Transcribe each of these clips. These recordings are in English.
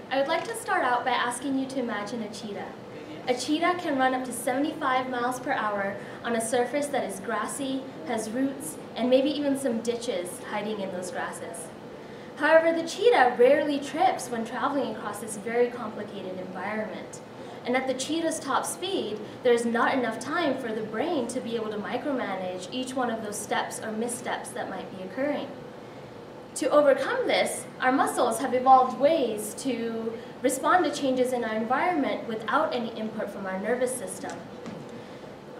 I would like to start out by asking you to imagine a cheetah. A cheetah can run up to 75 miles per hour on a surface that is grassy, has roots, and maybe even some ditches hiding in those grasses. However, the cheetah rarely trips when traveling across this very complicated environment. And at the cheetah's top speed, there's not enough time for the brain to be able to micromanage each one of those steps or missteps that might be occurring. To overcome this, our muscles have evolved ways to respond to changes in our environment without any input from our nervous system.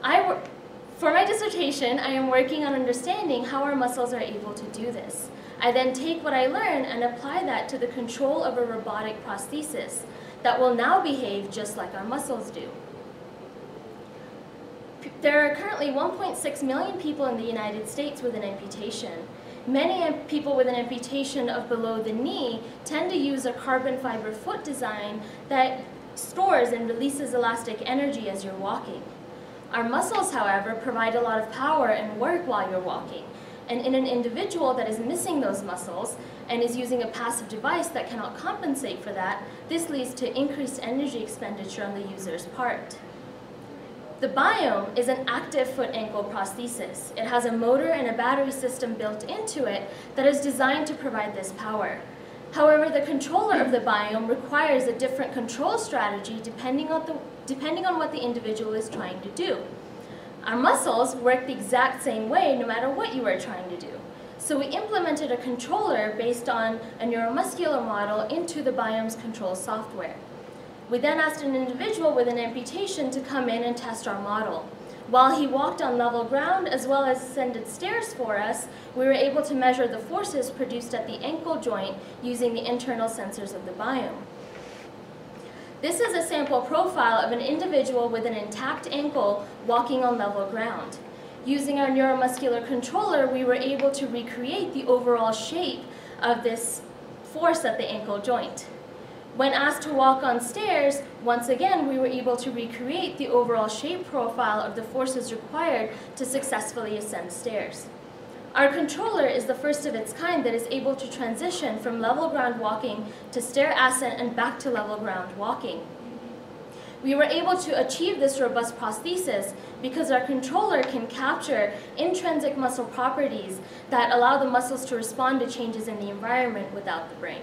For my dissertation, I am working on understanding how our muscles are able to do this. I then take what I learn and apply that to the control of a robotic prosthesis that will now behave just like our muscles do. There are currently 1.6 million people in the United States with an amputation. Many people with an amputation of below the knee tend to use a carbon fiber foot design that stores and releases elastic energy as you're walking. Our muscles, however, provide a lot of power and work while you're walking. And in an individual that is missing those muscles and is using a passive device that cannot compensate for that, this leads to increased energy expenditure on the user's part. The Biome is an active foot-ankle prosthesis. It has a motor and a battery system built into it that is designed to provide this power. However, the controller of the Biome requires a different control strategy depending on what the individual is trying to do. Our muscles work the exact same way no matter what you are trying to do. So we implemented a controller based on a neuromuscular model into the Biome's control software. We then asked an individual with an amputation to come in and test our model. While he walked on level ground as well as ascended stairs for us, we were able to measure the forces produced at the ankle joint using the internal sensors of the Biome. This is a sample profile of an individual with an intact ankle walking on level ground. Using our neuromuscular controller, we were able to recreate the overall shape of this force at the ankle joint. When asked to walk on stairs, once again, we were able to recreate the overall shape profile of the forces required to successfully ascend stairs. Our controller is the first of its kind that is able to transition from level ground walking to stair ascent and back to level ground walking. We were able to achieve this robust prosthesis because our controller can capture intrinsic muscle properties that allow the muscles to respond to changes in the environment without the brain.